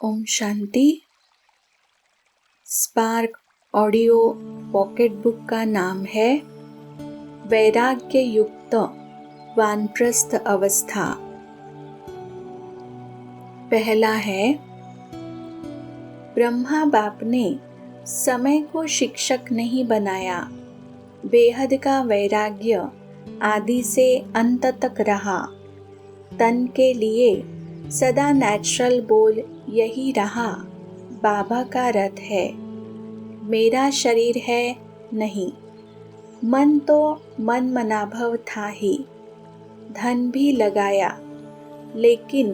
Om Shanti. Spark audio pocket book का नाम है वैराग्य युक्त वानप्रस्थ अवस्था। पहला है, ब्रह्मा बाप ने समय को शिक्षक नहीं बनाया। बेहद का वैराग्य आदि से अंत तक रहा। तन के लिए सदा नेचुरल बोल यही रहा, बाबा का रथ है, मेरा शरीर है नहीं। मन तो मन मनाभव था ही, धन भी लगाया, लेकिन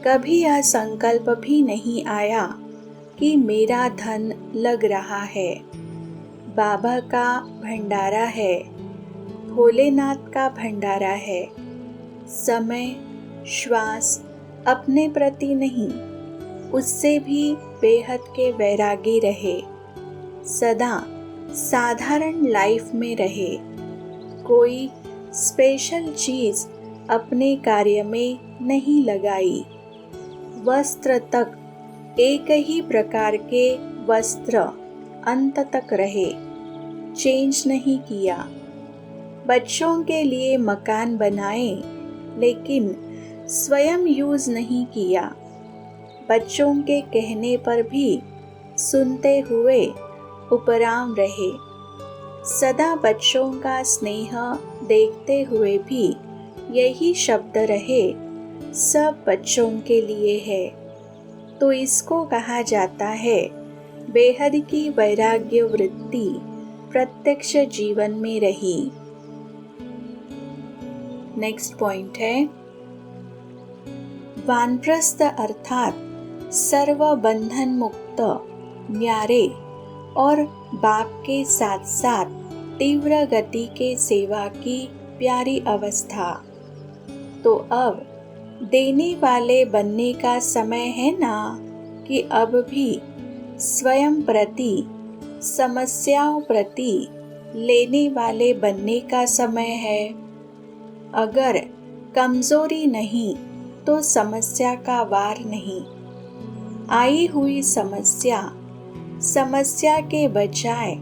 कभी यह संकल्प भी नहीं आया कि मेरा धन लग रहा है। बाबा का भंडारा है, भोलेनाथ का भंडारा है। समय, श्वास अपने प्रति नहीं, उससे भी बेहद के वैरागी रहे। सदा साधारण लाइफ में रहे। कोई स्पेशल चीज अपने कार्य में नहीं लगाई। वस्त्र तक एक ही प्रकार के वस्त्र अंत तक रहे, चेंज नहीं किया। बच्चों के लिए मकान बनाए, लेकिन स्वयं यूज नहीं किया। बच्चों के कहने पर भी सुनते हुए उपराम रहे। सदा बच्चों का स्नेह देखते हुए भी यही शब्द रहे, सब बच्चों के लिए है। तो इसको कहा जाता है बेहद की वैराग्य वृत्ति प्रत्यक्ष जीवन में रही। नेक्स्ट पॉइंट है, वानप्रस्थ अर्थात सर्व बंधन मुक्त, न्यारे और बाप के साथ साथ तीव्र गति के सेवा की प्यारी अवस्था। तो अब देने वाले बनने का समय है ना, कि अब भी स्वयं प्रति, समस्याओं प्रति लेने वाले बनने का समय है। अगर कमजोरी नहीं तो समस्या का वार नहीं। आई हुई समस्या समस्या के बजाय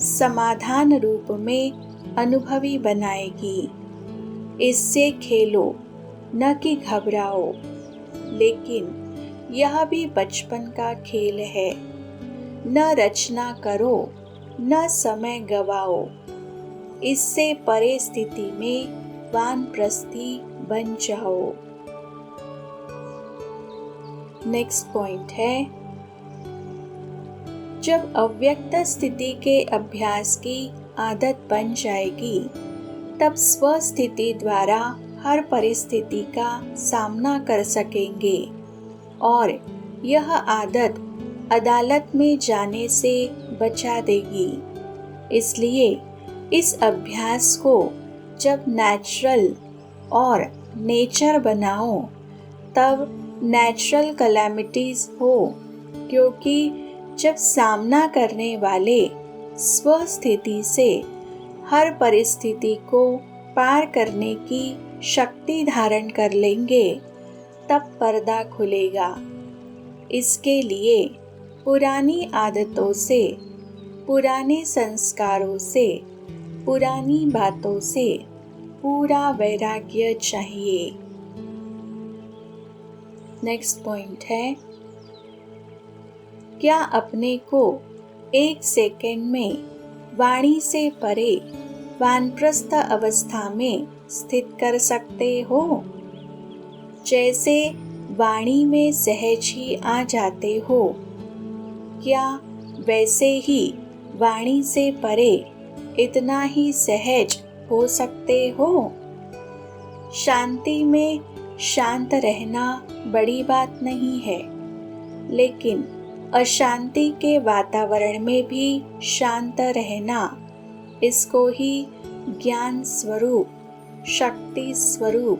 समाधान रूप में अनुभवी बनाएगी। इससे खेलो, न कि घबराओ। लेकिन यह भी बचपन का खेल है। न रचना करो, न समय गवाओ। इससे परे स्थिति में वानप्रस्थी बन जाओ। नेक्स्ट पॉइंट है, जब अव्यक्त स्थिति के अभ्यास की आदत बन जाएगी, तब स्वस्थिति द्वारा हर परिस्थिति का सामना कर सकेंगे और यह आदत अदालत में जाने से बचा देगी। इसलिए इस अभ्यास को जब नेचुरल और नेचर बनाओ, तब नेचुरल कैलेमिटीज हो, क्योंकि जब सामना करने वाले स्वस्थिति से हर परिस्थिति को पार करने की शक्ति धारण कर लेंगे, तब पर्दा खुलेगा। इसके लिए पुरानी आदतों से, पुराने संस्कारों से, पुरानी बातों से पूरा वैराग्य चाहिए। नेक्स्ट पॉइंट है, क्या अपने को एक सेकंड में वाणी से परे वानप्रस्थ अवस्था में स्थित कर सकते हो? जैसे वाणी में सहज ही आ जाते हो, क्या वैसे ही वाणी से परे इतना ही सहज हो सकते हो? शांति में शांत रहना बड़ी बात नहीं है, लेकिन अशांति के वातावरण में भी शांत रहना, इसको ही ज्ञान स्वरूप, शक्ति स्वरूप,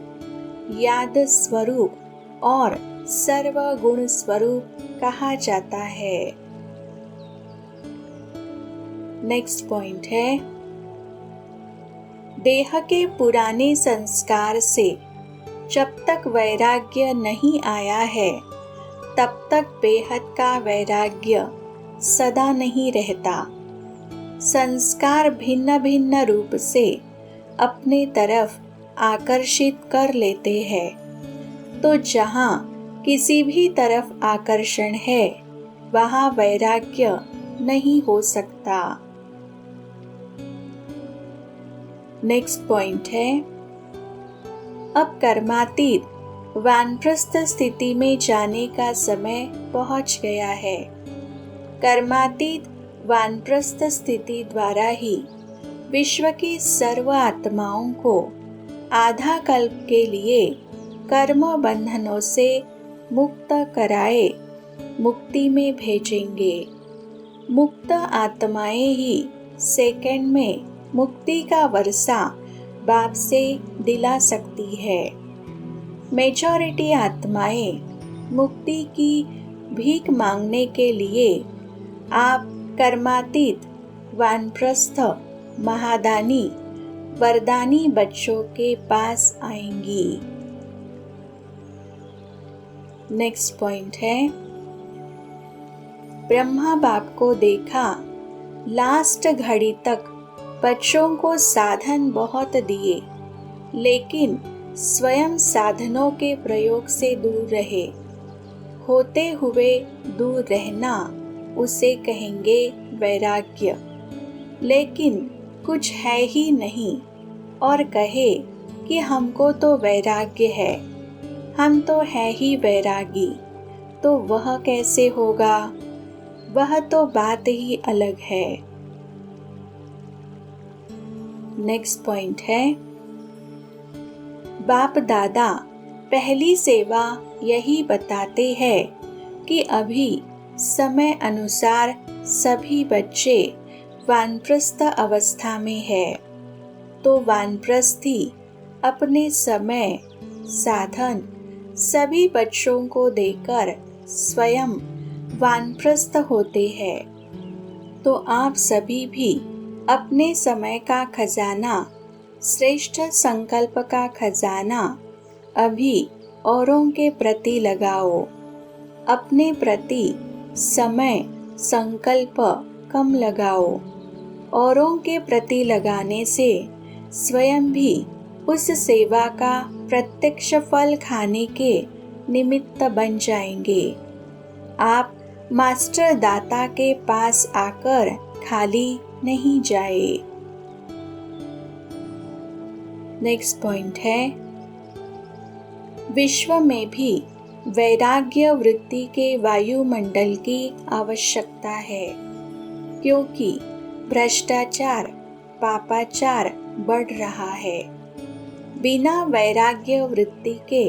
याद स्वरूप और सर्वगुण स्वरूप कहा जाता है। नेक्स्ट पॉइंट है, देह के पुराने संस्कार से जब तक वैराग्य नहीं आया है, तब तक बेहद का वैराग्य सदा नहीं रहता। संस्कार भिन्न भिन्न रूप से अपने तरफ आकर्षित कर लेते हैं। तो जहाँ किसी भी तरफ आकर्षण है वहाँ वैराग्य नहीं हो सकता। नेक्स्ट पॉइंट है, अब कर्मातीत वानप्रस्थ स्थिति में जाने का समय पहुंच गया है। कर्मातीत वानप्रस्थ स्थिति द्वारा ही विश्व की सर्व आत्माओं को आधा कल्प के लिए कर्म बंधनों से मुक्त कराए मुक्ति में भेजेंगे। मुक्त आत्माएं ही सेकंड में मुक्ति का वर्षा बाप से दिला सकती है। मेजॉरिटी आत्माएं मुक्ति की भीख मांगने के लिए आप कर्मातीत वानप्रस्थ महादानी वरदानी बच्चों के पास आएंगी। नेक्स्ट पॉइंट है, ब्रह्मा बाप को देखा लास्ट घड़ी तक बच्चों को साधन बहुत दिए, लेकिन स्वयं साधनों के प्रयोग से दूर रहे। होते हुए दूर रहना उसे कहेंगे वैराग्य। लेकिन कुछ है ही नहीं और कहे कि हमको तो वैराग्य है, हम तो है ही वैरागी, तो वह कैसे होगा? वह तो बात ही अलग है। नेक्स्ट पॉइंट है, बाप दादा पहली सेवा यही बताते हैं कि अभी समय अनुसार सभी बच्चे वानप्रस्थ अवस्था में है, तो वानप्रस्थी अपने समय साधन सभी बच्चों को देकर स्वयं वानप्रस्थ होते हैं। तो आप सभी भी अपने समय का खजाना, श्रेष्ठ संकल्प का खजाना अभी औरों के प्रति लगाओ। अपने प्रति समय संकल्प कम लगाओ। औरों के प्रति लगाने से स्वयं भी उस सेवा का प्रत्यक्ष फल खाने के निमित्त बन जाएंगे। आप मास्टर दाता के पास आकर खाली नहीं जाए। नेक्स्ट पॉइंट है, विश्व में भी वैराग्य वृत्ति के वायुमंडल की आवश्यकता है, क्योंकि भ्रष्टाचार पापाचार बढ़ रहा है। बिना वैराग्य वृत्ति के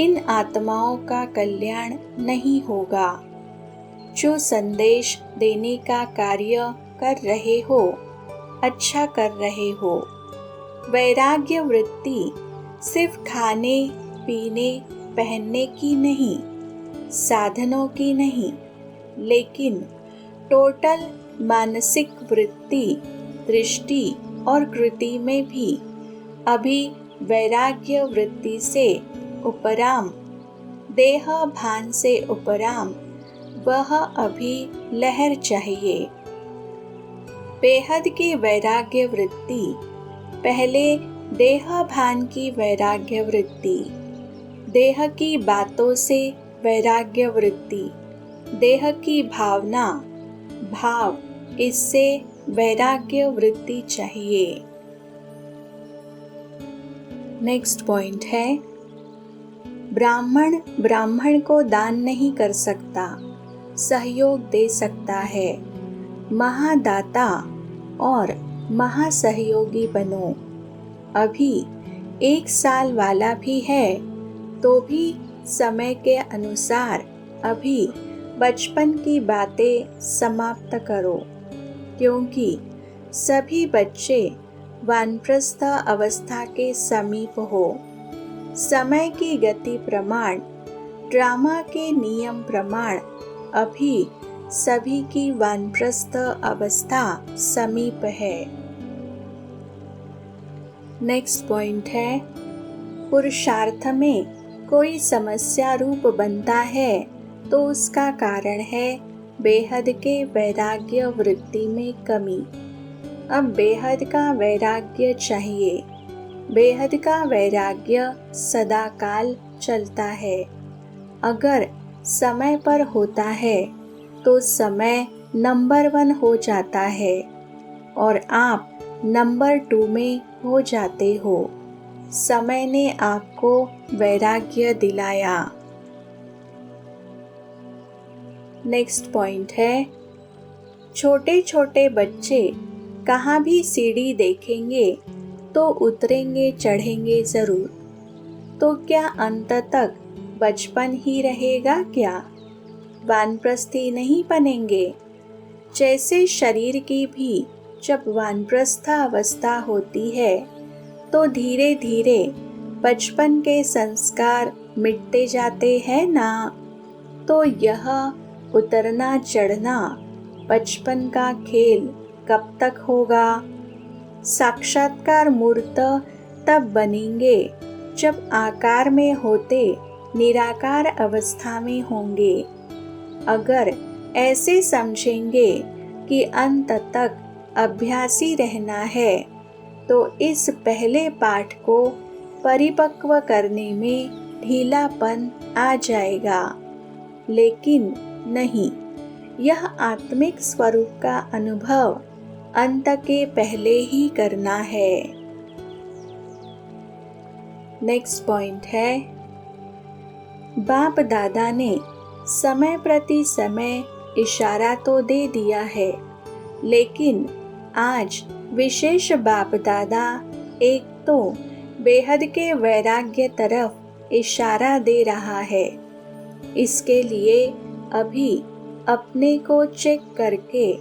इन आत्माओं का कल्याण नहीं होगा। जो संदेश देने का कार्य कर रहे हो, अच्छा कर रहे हो। वैराग्य वृत्ति सिर्फ खाने पीने पहनने की नहीं, साधनों की नहीं, लेकिन टोटल मानसिक वृत्ति, दृष्टि और कृति में भी अभी वैराग्य वृत्ति से उपराम, देह भान से उपराम वह अभी लहर चाहिए। बेहद की वैराग्य वृत्ति, पहले देह भान की वैराग्य वृत्ति, देह की बातों से वैराग्य वृत्ति, देह की भावना भाव, इससे वैराग्य वृत्ति चाहिए। नेक्स्ट पॉइंट है, ब्राह्मण ब्राह्मण को दान नहीं कर सकता, सहयोग दे सकता है। महादाता और महासहयोगी बनो। अभी 1 साल वाला भी है तो भी समय के अनुसार अभी बचपन की बातें समाप्त करो, क्योंकि सभी बच्चे वानप्रस्थ अवस्था के समीप हो। समय की गति प्रमाण, ड्रामा के नियम प्रमाण अभी सभी की वानप्रस्थ अवस्था समीप है। नेक्स्ट पॉइंट है, पुरुषार्थ में कोई समस्या रूप बनता है तो उसका कारण है बेहद के वैराग्य वृत्ति में कमी। अब बेहद का वैराग्य चाहिए। बेहद का वैराग्य सदाकाल चलता है। अगर समय पर होता है तो समय नंबर 1 हो जाता है और आप नंबर 2 में हो जाते हो। समय ने आपको वैराग्य दिलाया। नेक्स्ट पॉइंट है, छोटे छोटे बच्चे कहाँ भी सीढ़ी देखेंगे तो उतरेंगे चढ़ेंगे ज़रूर। तो क्या अंत तक बचपन ही रहेगा क्या? वानप्रस्थी नहीं बनेंगे। जैसे शरीर की भी जब वानप्रस्थ अवस्था होती है तो धीरे धीरे बचपन के संस्कार मिटते जाते हैं ना। तो यह उतरना चढ़ना बचपन का खेल कब तक होगा? साक्षात्कार मूर्त तब बनेंगे जब आकार में होते निराकार अवस्था में होंगे। अगर ऐसे समझेंगे कि अंत तक अभ्यासी रहना है तो इस पहले पाठ को परिपक्व करने में ढीलापन आ जाएगा। लेकिन नहीं, यह आत्मिक स्वरूप का अनुभव अंत के पहले ही करना है। नेक्स्ट पॉइंट है, बाप दादा ने समय प्रति समय इशारा तो दे दिया है, लेकिन आज विशेष बाप दादा एक तो बेहद के वैराग्य तरफ इशारा दे रहा है। इसके लिए अभी अपने को चेक करके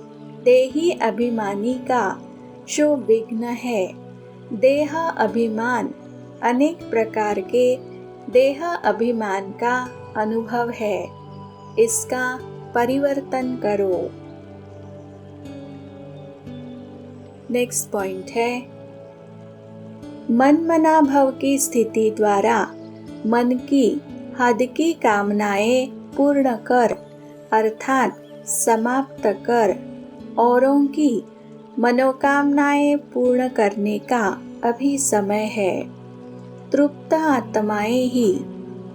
देही अभिमानी का जो विघ्न है, देह अभिमान, अनेक प्रकार के देह अभिमान का अनुभव है, इसका परिवर्तन करो। नेक्स्ट पॉइंट है, मन मना भव की स्थिति द्वारा मन की हद की कामनाएं पूर्ण कर अर्थात समाप्त कर औरों की मनोकामनाएं पूर्ण करने का अभी समय है। तृप्त आत्माएं ही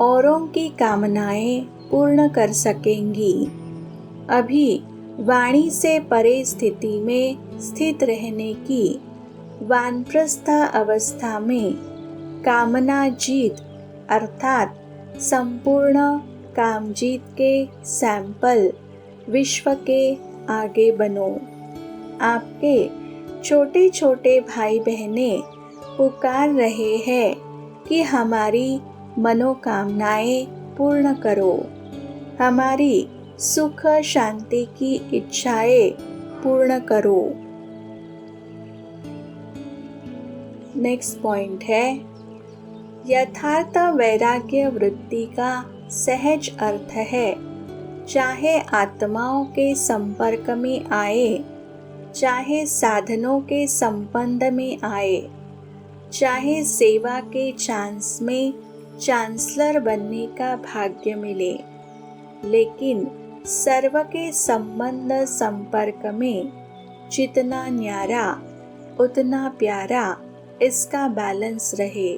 औरों की कामनाएं पूर्ण कर सकेंगी। अभी वाणी से परे स्थिति में स्थित रहने की वानप्रस्थ अवस्था में कामना जीत अर्थात संपूर्ण कामजीत के सैंपल विश्व के आगे बनो। आपके छोटे छोटे भाई बहनें पुकार रहे हैं कि हमारी मनोकामनाएं पूर्ण करो, हमारी सुख शांति की इच्छाएं पूर्ण करो। नेक्स्ट पॉइंट है, यथार्थ वैराग्य वृत्ति का सहज अर्थ है, चाहे आत्माओं के संपर्क में आए, चाहे साधनों के संबंध में आए, चाहे सेवा के चांस में चांसलर बनने का भाग्य मिले, लेकिन सर्व के संबंध संपर्क में जितना न्यारा उतना प्यारा इसका बैलेंस रहे।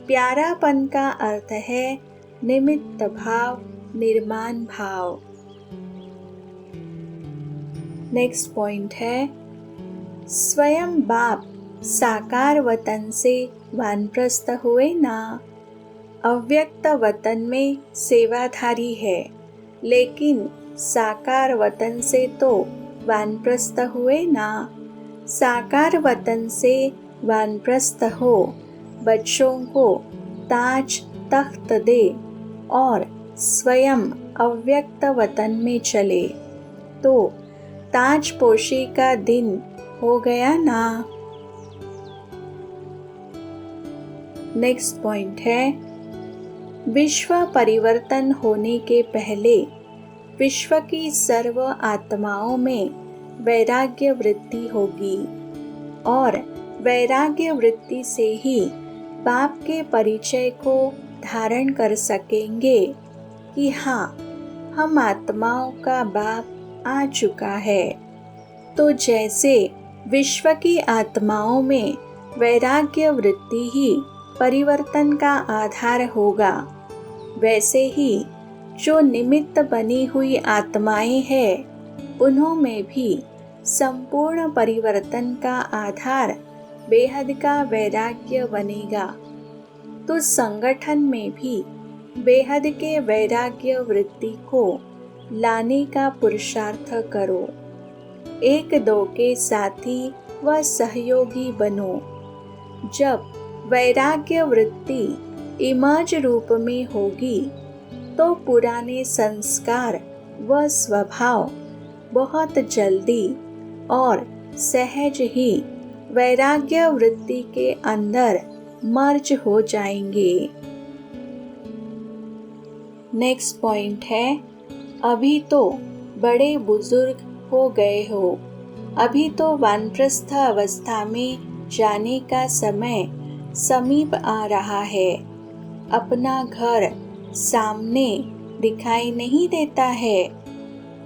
प्यारापन का अर्थ है निमित्त भाव, निर्माण भाव। नेक्स्ट पॉइंट है, स्वयं बाप साकार वतन से वानप्रस्थ हुए ना। अव्यक्त वतन में सेवाधारी है, लेकिन साकार वतन से तो वानप्रस्थ हुए ना। साकार वतन से वानप्रस्थ हो, बच्चों को ताज तख्त दे और स्वयं अव्यक्त वतन में चले तो ताजपोशी का दिन हो गया ना। नेक्स्ट पॉइंट है, विश्व परिवर्तन होने के पहले विश्व की सर्व आत्माओं में वैराग्य वृत्ति होगी और वैराग्य वृत्ति से ही बाप के परिचय को धारण कर सकेंगे कि हाँ, हम आत्माओं का बाप आ चुका है। तो जैसे विश्व की आत्माओं में वैराग्य वृत्ति ही परिवर्तन का आधार होगा, वैसे ही जो निमित्त बनी हुई आत्माएं हैं, उन्हों में भी संपूर्ण परिवर्तन का आधार बेहद का वैराग्य बनेगा। तो संगठन में भी बेहद के वैराग्य वृत्ति को लाने का पुरुषार्थ करो। एक दो के साथी व सहयोगी बनो। जब वैराग्य वृत्ति इमर्ज रूप में होगी तो पुराने संस्कार व स्वभाव बहुत जल्दी और सहज ही वैराग्य वृत्ति के अंदर मर्ज हो जाएंगे। नेक्स्ट पॉइंट है, अभी तो बड़े बुजुर्ग हो गए हो, अभी तो वानप्रस्थ अवस्था में जाने का समय समीप आ रहा है। अपना घर सामने दिखाई नहीं देता है।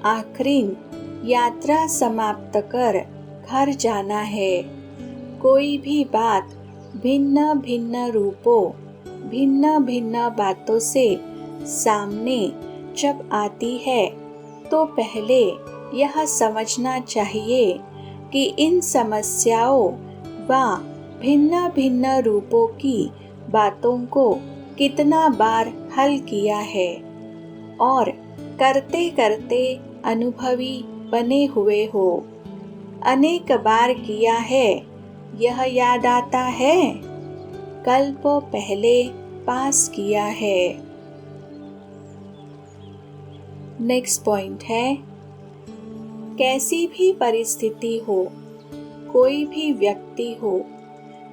आखिर यात्रा समाप्त कर घर जाना है। कोई भी बात भिन्न भिन्न रूपों, भिन्न भिन्न बातों से सामने जब आती है तो पहले यह समझना चाहिए कि इन समस्याओं व भिन्न भिन्न रूपों की बातों को कितना बार हल किया है और करते करते अनुभवी बने हुए हो। अनेक बार किया है, यह याद आता है, कल्प पहले पास किया है। नेक्स्ट पॉइंट है, कैसी भी परिस्थिति हो, कोई भी व्यक्ति हो,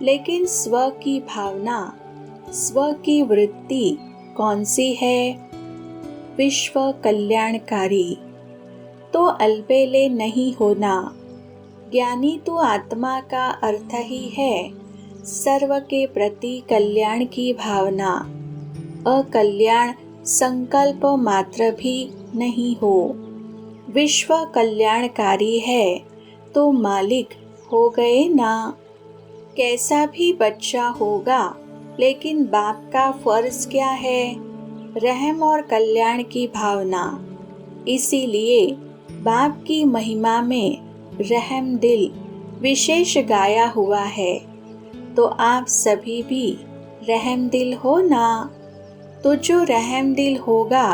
लेकिन स्व की भावना, स्व की वृत्ति कौन सी है? विश्व कल्याणकारी। तो अलबेले नहीं होना। ज्ञानी तो आत्मा का अर्थ ही है सर्व के प्रति कल्याण की भावना। अकल्याण संकल्प मात्र भी नहीं हो। विश्व कल्याणकारी है तो मालिक हो गए ना। कैसा भी बच्चा होगा, लेकिन बाप का फर्ज क्या है? रहम और कल्याण की भावना। इसीलिए बाप की महिमा में रहम दिल विशेष गाया हुआ है। तो आप सभी भी रहम दिल हो ना। तो जो रहम दिल होगा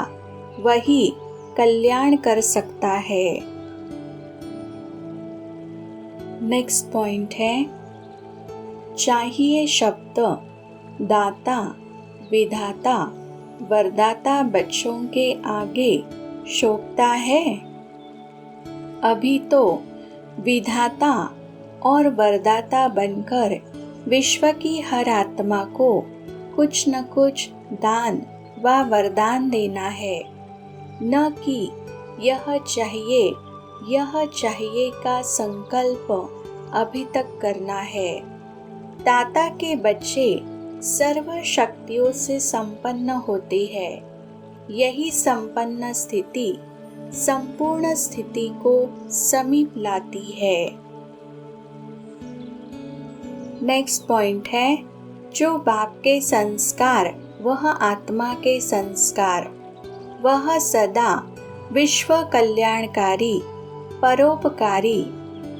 वही कल्याण कर सकता है। नेक्स्ट पॉइंट है, चाहिए शब्द दाता, विधाता, वरदाता बच्चों के आगे शोभता है। अभी तो विधाता और वरदाता बनकर विश्व की हर आत्मा को कुछ न कुछ दान व वरदान देना है, न कि यह चाहिए का संकल्प अभी तक करना है। दाता के बच्चे सर्व शक्तियों से संपन्न होते हैं। यही संपन्न स्थिति संपूर्ण स्थिति को समीप लाती है। नेक्स्ट पॉइंट है, जो बाप के संस्कार वह आत्मा के संस्कार, वह सदा विश्व कल्याणकारी, परोपकारी,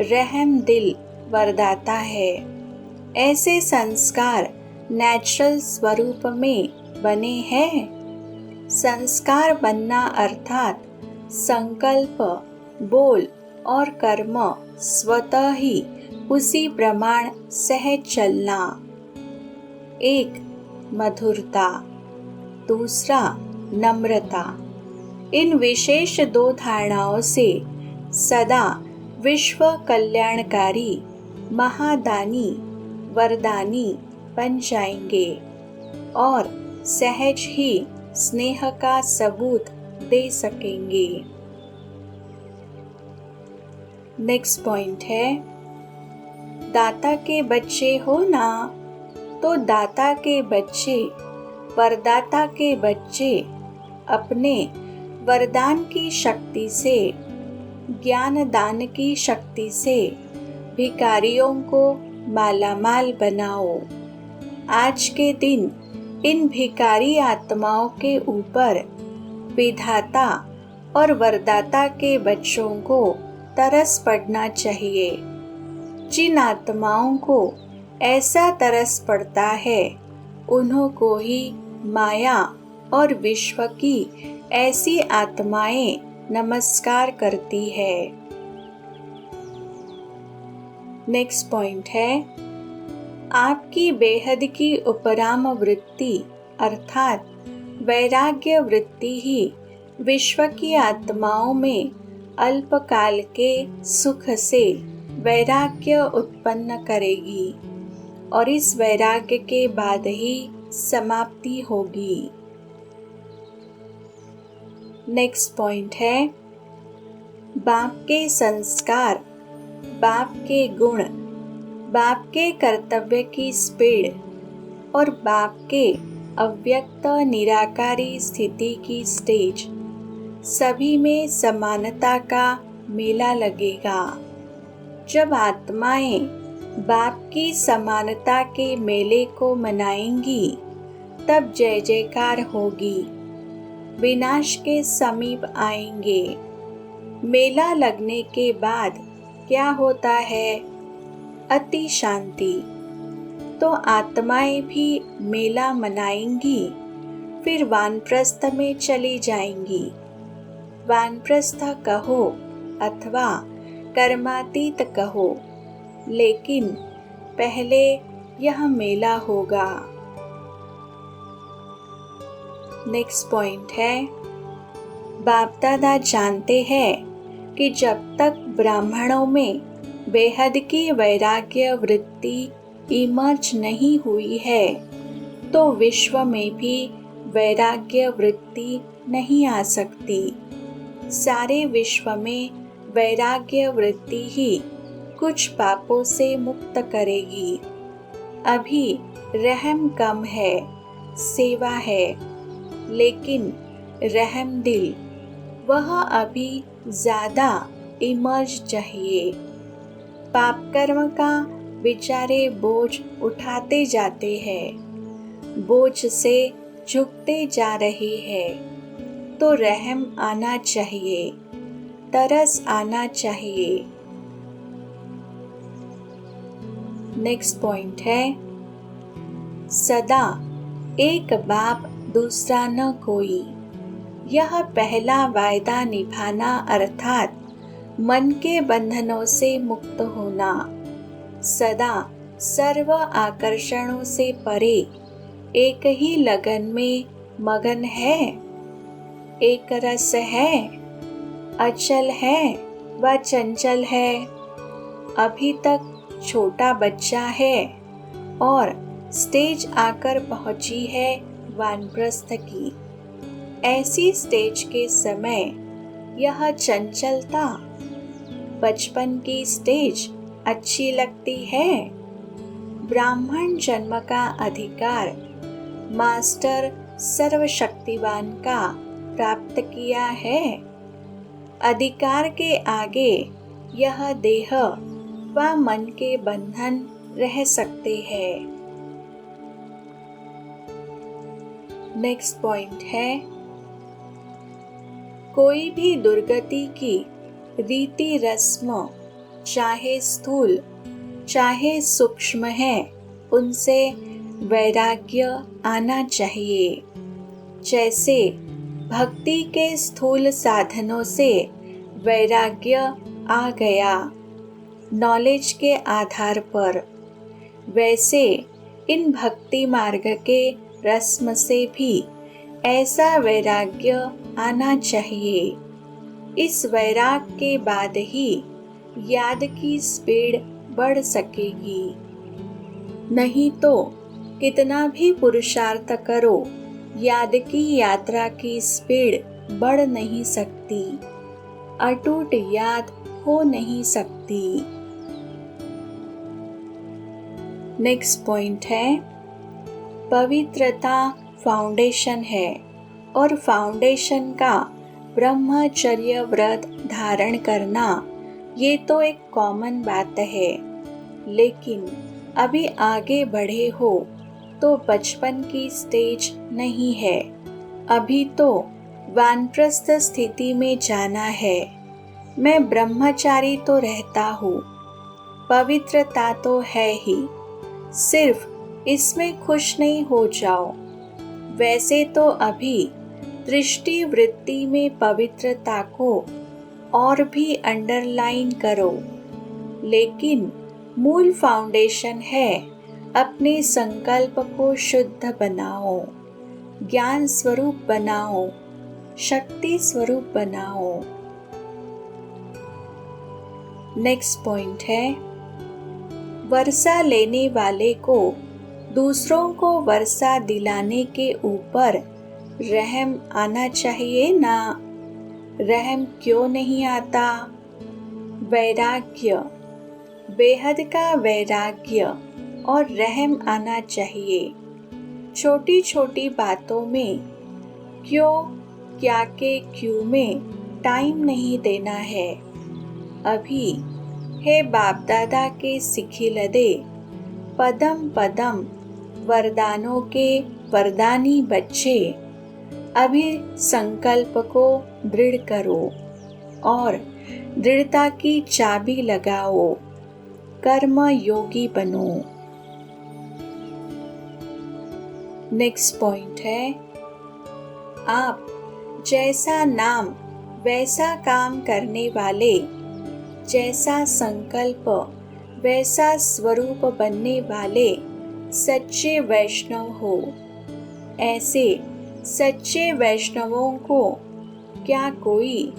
रहम दिल वरदाता है। ऐसे संस्कार नेचुरल स्वरूप में बने हैं। संस्कार बनना अर्थात संकल्प, बोल और कर्म स्वतः ही उसी प्रमाण सहज चलना। एक मधुरता, दूसरा नम्रता। इन विशेष दो धारणाओं से सदा विश्व कल्याणकारी, महादानी, वरदानी बन जाएंगे और सहज ही स्नेह का सबूत दे सकेंगे। नेक्स्ट पॉइंट है, दाता के बच्चे हो ना। तो दाता के बच्चे, वरदाता के बच्चे अपने वरदान की शक्ति से, ज्ञान दान की शक्ति से भिखारियों को मालामाल बनाओ। आज के दिन इन भिखारी आत्माओं के ऊपर विधाता और वरदाता के बच्चों को तरस पड़ना चाहिए। जिन आत्माओं को ऐसा तरस पड़ता है, उन्हों को ही माया और विश्व की ऐसी आत्माएं नमस्कार करती है। नेक्स्ट पॉइंट है, आपकी बेहद की उपराम वृत्ति अर्थात वैराग्य वृत्ति ही विश्व की आत्माओं में अल्पकाल के सुख से वैराग्य उत्पन्न करेगी और इस वैराग्य के बाद ही समाप्ति होगी। नेक्स्ट पॉइंट है, बाप के संस्कार, बाप के गुण, बाप के कर्तव्य की स्पीड और बाप के अव्यक्त निराकारी स्थिति की स्टेज, सभी में समानता का मेला लगेगा। जब आत्माएं बाप की समानता के मेले को मनाएंगी, तब जय जयकार होगी, विनाश के समीप आएंगे। मेला लगने के बाद क्या होता है? अति शांति। तो आत्माएं भी मेला मनाएंगी, फिर वानप्रस्थ में चली जाएंगी। वानप्रस्थ कहो अथवा कर्मातीत कहो, लेकिन पहले यह मेला होगा। नेक्स्ट पॉइंट है, बाप दादा जानते हैं कि जब तक ब्राह्मणों में बेहद की वैराग्य वृत्ति इमर्ज नहीं हुई है, तो विश्व में भी वैराग्य वृत्ति नहीं आ सकती। सारे विश्व में वैराग्य वृत्ति ही कुछ पापों से मुक्त करेगी। अभी रहम कम है, सेवा है, लेकिन रहम दिल वह अभी ज्यादा इमर्ज चाहिए। पाप कर्म का बेचारे बोझ उठाते जाते हैं, बोझ से झुकते जा रहे हैं, तो रहम आना चाहिए, तरस आना चाहिए। नेक्स्ट पॉइंट है, सदा एक बाप दूसरा न कोई, यह पहला वायदा निभाना अर्थात मन के बंधनों से मुक्त होना। सदा सर्व आकर्षणों से परे एक ही लगन में मगन है, एक रस है, अचल है व चंचल है। अभी तक छोटा बच्चा है और स्टेज आकर पहुंची है वानप्रस्थ की। ऐसी स्टेज के समय यह चंचलता, बचपन की स्टेज अच्छी लगती है। ब्राह्मण जन्म का अधिकार मास्टर सर्वशक्तिवान का प्राप्त किया है। अधिकार के आगे यह देह व मन के बंधन रह सकते हैं। नेक्स्ट पॉइंट है, कोई भी दुर्गति की रीति रस्म चाहे स्थूल चाहे सूक्ष्म है, उनसे वैराग्य आना चाहिए। जैसे भक्ति के स्थूल साधनों से वैराग्य आ गया नॉलेज के आधार पर, वैसे इन भक्ति मार्ग के रस्म से भी ऐसा वैराग्य आना चाहिए। इस वैराग के बाद ही याद की स्पीड बढ़ सकेगी, नहीं तो कितना भी पुरुषार्थ करो, याद की यात्रा की स्पीड बढ़ नहीं सकती, अटूट याद हो नहीं सकती। नेक्स्ट पॉइंट है, पवित्रता फाउंडेशन है और फाउंडेशन का ब्रह्मचर्य व्रत धारण करना ये तो एक कॉमन बात है, लेकिन अभी आगे बढ़े हो तो बचपन की स्टेज नहीं है। अभी तो वानप्रस्थ स्थिति में जाना है। मैं ब्रह्मचारी तो रहता हूँ, पवित्रता तो है ही, सिर्फ इसमें खुश नहीं हो जाओ। वैसे तो अभी दृष्टि वृत्ति में पवित्रता को और भी अंडरलाइन करो, लेकिन मूल फाउंडेशन है अपने संकल्प को शुद्ध बनाओ, ज्ञान स्वरूप बनाओ, शक्ति स्वरूप बनाओ। नेक्स्ट पॉइंट है, वर्षा लेने वाले को दूसरों को वर्षा दिलाने के ऊपर रहम आना चाहिए ना। रहम क्यों नहीं आता? वैराग्य, बेहद का वैराग्य और रहम आना चाहिए। छोटी छोटी बातों में क्यों, क्या के क्यों में टाइम नहीं देना है। अभी हे बाप दादा के सिखिलदे पदम पदम वरदानों के वरदानी बच्चे, अभी संकल्प को दृढ़ करो और दृढ़ता की चाबी लगाओ, कर्म योगी बनो। नेक्स्ट पॉइंट है, आप जैसा नाम वैसा काम करने वाले, जैसा संकल्प वैसा स्वरूप बनने वाले सच्चे वैष्णव हो। ऐसे सच्चे वैष्णवों को क्या कोई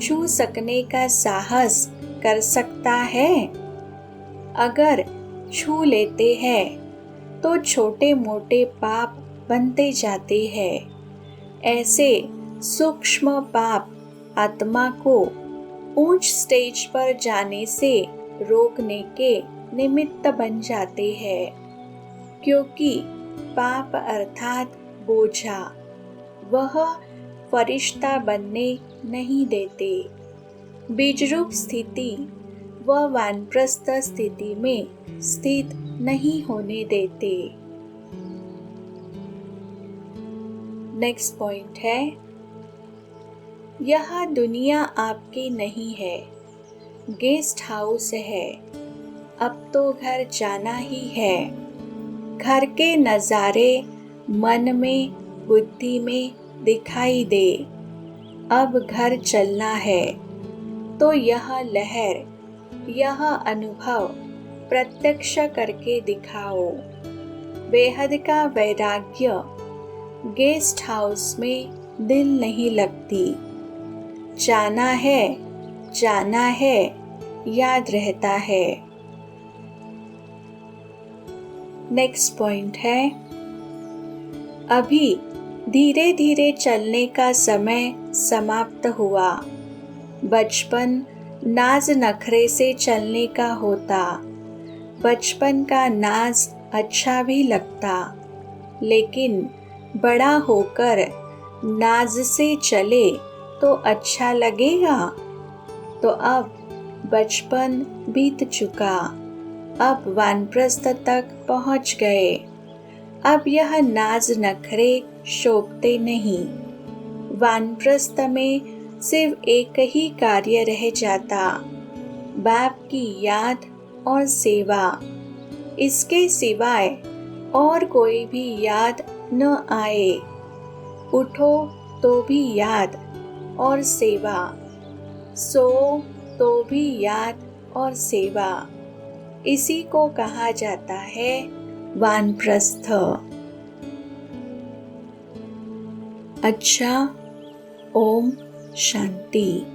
छू सकने का साहस कर सकता है? अगर छू लेते हैं तो छोटे मोटे पाप बनते जाते हैं। ऐसे सूक्ष्म पाप आत्मा को ऊंच स्टेज पर जाने से रोकने के निमित्त बन जाते हैं, क्योंकि पाप अर्थात बोझा वह फरिश्ता बनने नहीं देते। बीजरूप स्थिति व वानप्रस्थ स्थिति में स्थित नहीं होने देते। नेक्स्ट पॉइंट है, यह दुनिया आपकी नहीं है, गेस्ट हाउस है। अब तो घर जाना ही है। घर के नज़ारे मन में बुद्धि में दिखाई दे। अब घर चलना है तो यह लहर, यह अनुभव प्रत्यक्ष करके दिखाओ। बेहद का वैराग्य गेस्ट हाउस में दिल नहीं लगती। जाना है याद रहता है। नेक्स्ट पॉइंट है, अभी धीरे धीरे चलने का समय समाप्त हुआ। बचपन नाज नखरे से चलने का होता। बचपन का नाज अच्छा भी लगता, लेकिन बड़ा होकर नाज से चले तो अच्छा लगेगा। तो अब बचपन बीत चुका, अब वानप्रस्थ तक पहुंच गए। अब यह नाज नखरे शोभते नहीं। वानप्रस्थ में सिर्फ एक ही कार्य रह जाता, बाप की याद और सेवा। इसके सिवाय और कोई भी याद न आए। उठो तो भी याद और सेवा, सो तो भी याद और सेवा। इसी को कहा जाता है वानप्रस्थ। अच्छा, ओम शांति।